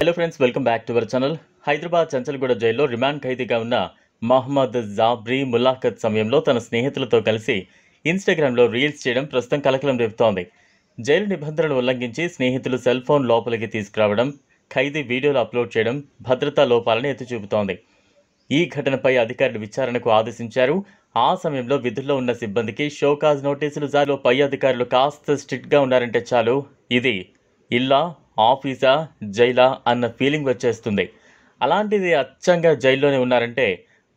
Hello friends, welcome back to our channel. Hyderabad Chanchalguda జైల్లో remand ఖైదీగా ఉన్న మహమ్మద్ జాబ్రీ ములాఖత్ సమయంలో తన స్నేహితులతో కలిసి ఇన్స్టాగ్రామ్లో రీల్స్ చేయడం ప్రస్తుతం కలకలం రేపుతోంది. జైలు నిబంధనలు ఉల్లంఘించి స్నేహితులు సెల్ ఫోన్ లోపలికి తీసుకురావడం, ఖైదీ వీడియోలు అప్లోడ్ చేయడం భద్రతా లోపాలను ఎత్తి చూపుతోంది. ఈ ఘటనపై అధికారులు విచారణకు ఆదేశించారు. ఆ సమయంలో విధుల్లో ఉన్న సిబ్బందికి షోకాజ్ నోటీసులు జారీలో పై అధికారులు కాస్త స్ట్రిక్ట్గా ఉన్నారంటే చాలు, ఇది ఇల్లా, ఆఫీసా, జైలా అన్న ఫీలింగ్ వచ్చేస్తుంది. అలాంటిది అచ్చంగా జైల్లోనే ఉన్నారంటే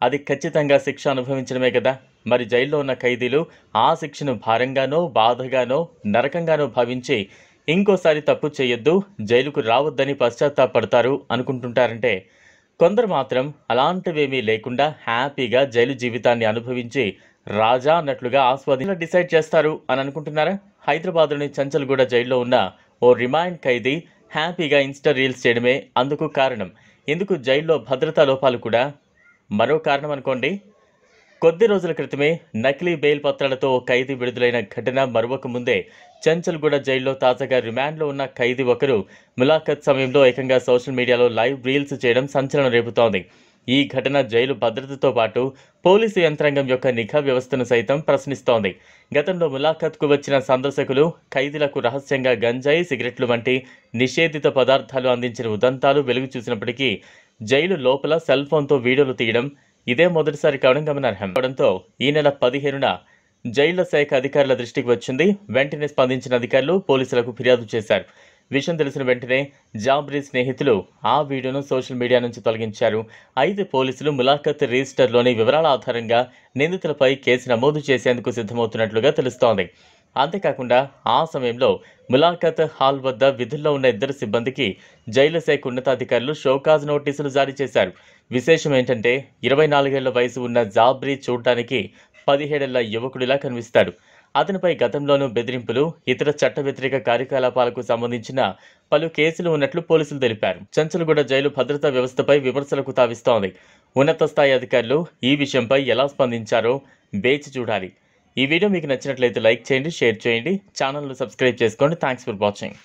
అది ఖచ్చితంగా శిక్ష అనుభవించడమే కదా. మరి జైల్లో ఉన్న ఖైదీలు ఆ శిక్షను భారంగానో, బాధగానో, నరకంగానో భావించి ఇంకోసారి తప్పు చేయొద్దు, జైలుకు రావద్దని పశ్చాత్తాపడతారు అనుకుంటుంటారంటే, కొందరు మాత్రం అలాంటివేమీ లేకుండా హ్యాపీగా జైలు జీవితాన్ని అనుభవించి రాజా అన్నట్లుగా డిసైడ్ చేస్తారు అని అనుకుంటున్నారా? హైదరాబాద్లోని చంచల్గూడ జైల్లో ఉన్న ఓ రిమాండ్ ఖైదీ హ్యాపీగా ఇన్స్టా రీల్స్ చేయడమే అందుకు కారణం. ఇందుకు జైల్లో భద్రతా లోపాలు కూడా మరో కారణం అనుకోండి. కొద్ది రోజుల క్రితమే నకిలీ బెయిల్ పత్రాలతో ఓ ఖైదీ విడుదలైన ఘటన మరొక ముందే చంచల్గూడ జైల్లో తాజాగా రిమాండ్లో ఉన్న ఖైదీ ఒకరు ములాఖత్ సమయంలో ఏకంగా సోషల్ మీడియాలో లైవ్ రీల్స్ చేయడం సంచలనం రేపుతోంది. ఈ ఘటన జైలు భద్రతతో పాటు పోలీసు యంత్రాంగం యొక్క నిఘా వ్యవస్థను సైతం ప్రశ్నిస్తోంది. గతంలో ములాఖత్కు వచ్చిన సందర్శకులు ఖైదీలకు రహస్యంగా గంజాయి, సిగరెట్లు వంటి నిషేధిత పదార్థాలు అందించిన ఉదంతాలు వెలుగు చూసినప్పటికీ జైలు లోపల సెల్ ఫోన్తో వీడియోలు తీయడం ఇదే మొదటిసారి కావడం గమనార్హం. అవడంతో ఈ నెల 15న జైళ్ల శాఖ అధికారుల దృష్టికి వచ్చింది. వెంటనే స్పందించిన అధికారులు పోలీసులకు ఫిర్యాదు చేశారు. విషయం తెలిసిన వెంటనే జాబ్రీ స్నేహితులు ఆ వీడియోను సోషల్ మీడియా నుంచి తొలగించారు. అయితే పోలీసులు ములాఖత్ రిజిస్టర్లోని వివరాల ఆధారంగా నిందితులపై కేసు నమోదు చేసేందుకు సిద్ధమవుతున్నట్లుగా తెలుస్తోంది. అంతేకాకుండా ఆ సమయంలో ములాఖత్ హాల్ వద్ద విధుల్లో ఉన్న ఇద్దరు సిబ్బందికి జైలు శాఖ ఉన్నతాధికారులు షోకాజ్ నోటీసులు జారీ చేశారు. విశేషం ఏంటంటే 24 ఏళ్ల వయసు ఉన్న జాబ్రీ చూడటానికి 17 ఏళ్ల యువకుడిలా కనిపిస్తాడు. అతనిపై గతంలోనూ బెదిరింపులు, ఇతర చట్ట వ్యతిరేక కార్యకలాపాలకు సంబంధించిన పలు కేసులు ఉన్నట్లు పోలీసులు తెలిపారు. చంచల్గూడ జైలు భద్రతా వ్యవస్థపై విమర్శలకు తావిస్తోంది. ఉన్నత స్థాయి అధికారులు ఈ విషయంపై ఎలా స్పందించారో వేచి చూడాలి. ఈ వీడియో మీకు నచ్చినట్లయితే లైక్ చేయండి, షేర్ చేయండి, ఛానల్ను సబ్స్క్రైబ్ చేసుకోండి. Thanks for watching.